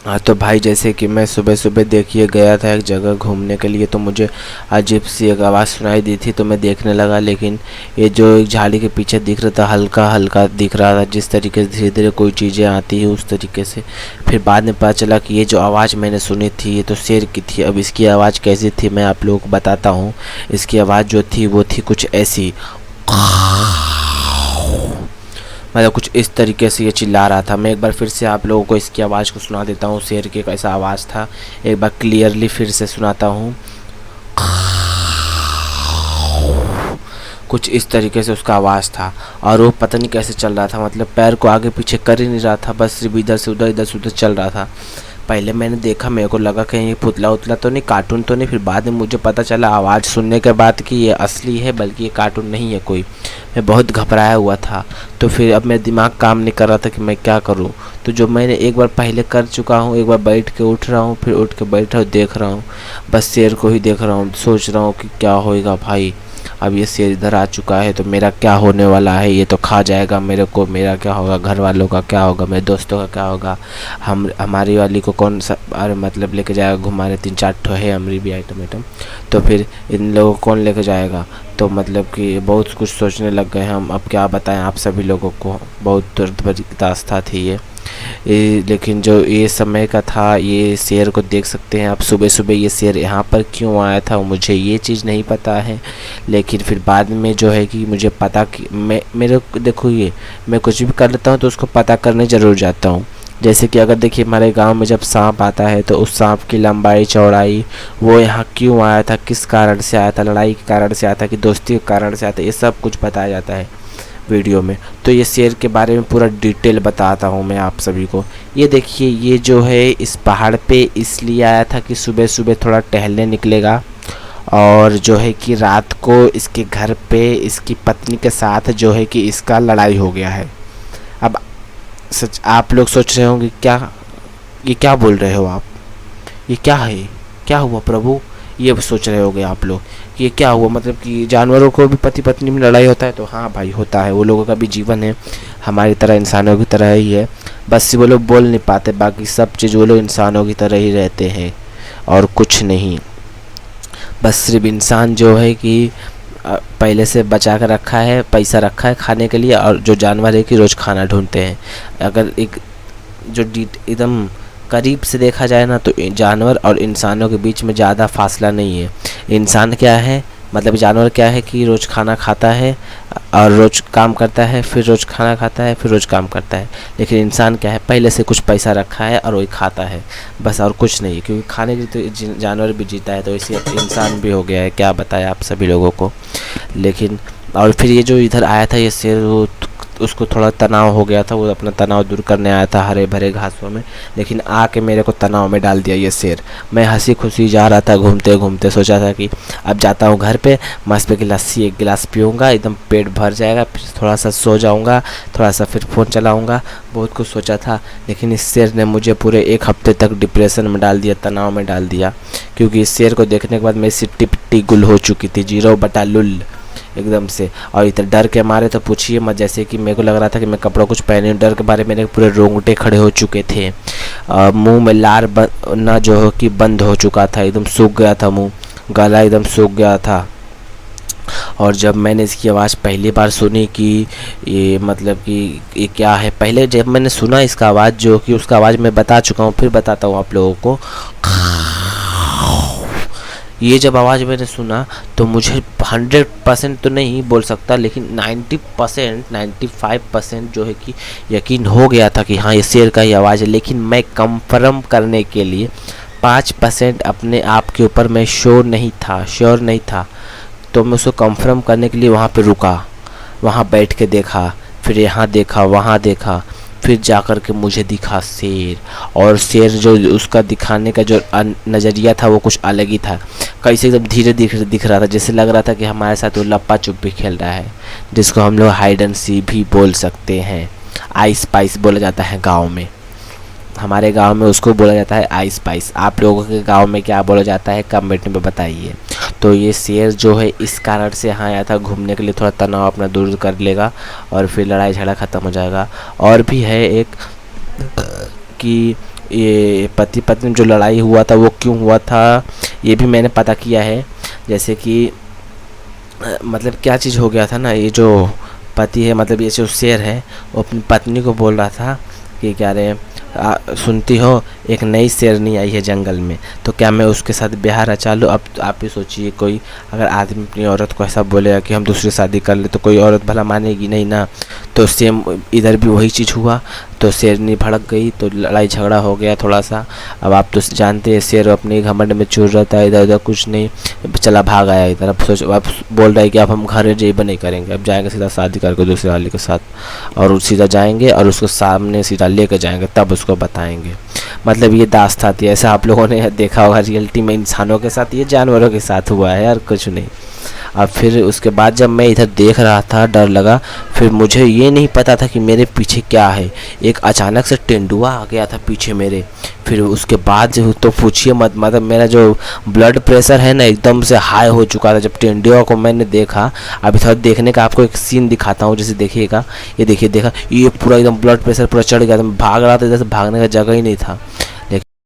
हाँ तो भाई, जैसे कि मैं सुबह सुबह देखिए गया था एक जगह घूमने के लिए, तो मुझे अजीब सी एक आवाज़ सुनाई दी थी। तो मैं देखने लगा, लेकिन ये जो एक झाड़ी के पीछे दिख रहा था, हल्का हल्का दिख रहा था, जिस तरीके से धीरे धीरे कोई चीज़ें आती है उस तरीके से। फिर बाद में पता चला कि ये जो आवाज़ मैंने सुनी थी ये तो शेर की थी। अब इसकी आवाज़ कैसी थी मैं आप लोगों को बताता हूँ। इसकी आवाज़ जो थी वो थी कुछ ऐसी, मतलब कुछ इस तरीके से ये चिल्ला रहा था। मैं एक बार फिर से आप लोगों को इसकी आवाज़ को सुना देता हूँ, शेर की कैसा आवाज़ था। एक बार क्लियरली फिर से सुनाता हूँ। कुछ इस तरीके से उसका आवाज़ था। और वो पता नहीं कैसे चल रहा था, मतलब पैर को आगे पीछे कर ही नहीं रहा था, बस सिर्फ इधर से उधर चल रहा था। पहले मैंने देखा, मेरे को लगा कहीं ये पुतला उतला तो नहीं, कार्टून तो नहीं। फिर बाद में मुझे पता चला आवाज़ सुनने के बाद कि ये असली है, बल्कि ये कार्टून नहीं है कोई। मैं बहुत घबराया हुआ था। तो फिर अब मेरा दिमाग काम नहीं कर रहा था कि मैं क्या करूं। तो जो मैंने एक बार पहले कर चुका हूं, एक बार बैठ के उठ रहा हूं, फिर उठ के बैठा हूं, देख रहा हूं, बस शेर को ही देख रहा हूं, सोच रहा हूं कि क्या होएगा भाई। अब ये शेर इधर आ चुका है तो मेरा क्या होने वाला है, ये तो खा जाएगा मेरे को। मेरा क्या होगा, घर वालों का क्या होगा, मेरे दोस्तों का क्या होगा, हमारी वाली को कौन सा अरे मतलब लेके जाएगा घुमाने। 3-4 ठो है हमारी भी आइटम तो फिर इन लोगों को कौन लेके जाएगा। तो मतलब कि बहुत कुछ सोचने लग गए हम। अब क्या बताएं आप सभी लोगों को, बहुत दर्द भरी दास्तां थी ये। लेकिन जो ये समय का था, ये शेर को देख सकते हैं आप। सुबह सुबह ये शेर यहाँ पर क्यों आया था मुझे ये चीज़ नहीं पता है। लेकिन फिर बाद में जो है कि मुझे पता कि मेरे देखो, ये मैं कुछ भी कर लेता हूँ तो उसको पता करने ज़रूर जाता हूँ। जैसे कि अगर देखिए हमारे गांव में जब सांप आता है तो उस सांप की लंबाई चौड़ाई, वो यहाँ क्यों आया था, किस कारण से आया था, लड़ाई के कारण से आया था कि दोस्ती के कारण से आया था, ये सब कुछ बताया जाता है वीडियो में। तो ये शेर के बारे में पूरा डिटेल बताता हूँ मैं आप सभी को। ये देखिए, ये जो है इस पहाड़ पे इसलिए आया था कि सुबह सुबह थोड़ा टहलने निकलेगा, और जो है कि रात को इसके घर पे इसकी पत्नी के साथ जो है कि इसका लड़ाई हो गया है। अब सच आप लोग सोच रहे होंगे क्या, ये क्या बोल रहे हो आप, ये क्या है, क्या हुआ प्रभु, ये सोच रहे होगे आप लोग कि ये क्या हुआ, मतलब कि जानवरों को भी पति पत्नी में लड़ाई होता है। तो हाँ भाई होता है, वो लोगों का भी जीवन है, हमारी तरह इंसानों की तरह ही है। बस वो लोग बोल नहीं पाते, बाकी सब चीज़ वो लोग इंसानों की तरह ही रहते हैं और कुछ नहीं। बस सिर्फ इंसान जो है कि पहले से बचा कर रखा है, पैसा रखा है खाने के लिए, और जो जानवर है कि रोज़ खाना ढूंढते हैं। अगर एक जो एकदम करीब से देखा जाए ना, तो जानवर और इंसानों के बीच में ज़्यादा फासला नहीं है। इंसान क्या है, मतलब जानवर क्या है कि रोज़ खाना खाता है और रोज़ काम करता है, फिर रोज़ खाना खाता है, फिर रोज़ काम करता है। लेकिन इंसान क्या है, पहले से कुछ पैसा रखा है और वही खाता है, बस और कुछ नहीं। क्योंकि खाने के लिए तो जानवर भी जीता है, तो इसे इंसान भी हो गया है, क्या बताया आप सभी लोगों को। लेकिन और फिर ये जो इधर आया था ये शेर, वो उसको थोड़ा तनाव हो गया था, वो अपना तनाव दूर करने आया था हरे भरे घासों में, लेकिन आके मेरे को तनाव में डाल दिया ये शेर। मैं हंसी खुशी जा रहा था, घूमते घूमते सोचा था कि अब जाता हूँ घर पे, मस्त पे लस्सी एक गिलास पीऊँगा, एकदम पेट भर जाएगा, फिर थोड़ा सा सो जाऊँगा, थोड़ा सा फिर फ़ोन चलाऊँगा। बहुत कुछ सोचा था, लेकिन इस शेर ने मुझे पूरे 1 हफ्ते तक डिप्रेशन में डाल दिया, तनाव में डाल दिया। क्योंकि इस शेर को देखने के बाद मेरी सिट्टी पिट्टी गुल हो चुकी थी, 0/लुल एकदम से। और इधर डर के मारे तो पूछिए मत, जैसे कि मेरे को लग रहा था कि मैं कपड़ा कुछ पहने, डर के बारे मेरे पूरे रोंगटे खड़े हो चुके थे। मुंह में लार ना जो हो कि बंद हो चुका था, एकदम सूख गया था मुंह, गला एकदम सूख गया था। और जब मैंने इसकी आवाज़ पहली बार सुनी कि ये मतलब कि ये क्या है, पहले जब मैंने सुना इसका आवाज़, जो कि उसका आवाज़ मैं बता चुका हूँ, फिर बताता हूँ आप लोगों को। ये जब आवाज़ मैंने सुना तो मुझे 100% तो नहीं बोल सकता, लेकिन 90% 95% जो है कि यकीन हो गया था कि हाँ ये शेर का ही आवाज़ है। लेकिन मैं कंफर्म करने के लिए 5% अपने आप के ऊपर मैं श्योर नहीं था। तो मैं उसको कंफर्म करने के लिए वहाँ पे रुका, वहाँ बैठ के देखा, फिर यहाँ देखा, वहाँ देखा, फिर जाकर के मुझे दिखा शेर। और शेर जो उसका दिखाने का जो नज़रिया था वो कुछ अलग ही था, कैसे एकदम धीरे दिख रहा था, जैसे लग रहा था कि हमारे साथ वो लप्पा छुपी खेल रहा है, जिसको हम लोग हाइड एंड सी भी बोल सकते हैं। आई स्पाइस बोला जाता है गाँव में, हमारे गांव में उसको बोला जाता है आई स्पाइस। आप लोगों के गांव में क्या बोला जाता है कमेंट में बताइए। तो ये शेर जो है इस कारण से यहाँ आया था घूमने के लिए, थोड़ा तनाव अपना दूर कर लेगा और फिर लड़ाई झगड़ा ख़त्म हो जाएगा। और भी है एक कि ये पति पत्नी में जो लड़ाई हुआ था वो क्यों हुआ था, ये भी मैंने पता किया है। जैसे कि मतलब क्या चीज़ हो गया था ना, ये जो पति है मतलब ये जो शेर है वो अपनी पत्नी को बोल रहा था कि क्या रे सुनती हो, एक नई शेरनी आई है जंगल में, तो क्या मैं उसके साथ ब्याह रचा लूँ। अब आप ही सोचिए, कोई अगर आदमी अपनी औरत को ऐसा बोलेगा कि हम दूसरी शादी कर ले, तो कोई औरत भला मानेगी नहीं ना। तो सेम इधर भी वही चीज़ हुआ, तो शेरनी भड़क गई, तो लड़ाई झगड़ा हो गया थोड़ा सा। अब आप तो जानते हैं शेर अपने घमंड में चूर रहता है, इधर उधर कुछ नहीं, चला भाग आया इधर। अब सोच, अब बोल रहा है कि अब हम घर जेब नहीं करेंगे, अब जाएंगे सीधा शादी करके दूसरे वाले के साथ, और सीधा जाएंगे और उसको सामने सीधा लेके जाएंगे, तब उसको बताएंगे। मतलब ये दास्तान थी, ऐसा आप लोगों ने देखा होगा रियलिटी में इंसानों के साथ, ये जानवरों के साथ हुआ है यार, कुछ नहीं। अब फिर उसके बाद जब मैं इधर देख रहा था डर लगा, फिर मुझे ये नहीं पता था कि मेरे पीछे क्या है। एक अचानक से तेंदुआ आ गया था पीछे मेरे। फिर उसके बाद जो तो पूछिए मत, मतलब मेरा जो ब्लड प्रेशर है ना एकदम से हाई हो चुका था जब तेंदुआ को मैंने देखा। अभी थोड़ा देखने का आपको एक सीन दिखाता हूँ, जैसे देखिएगा, ये देखिए, देखा ये पूरा एकदम ब्लड प्रेशर पूरा चढ़ गया था। मैं भाग रहा था, इधर से भागने का जगह ही नहीं था।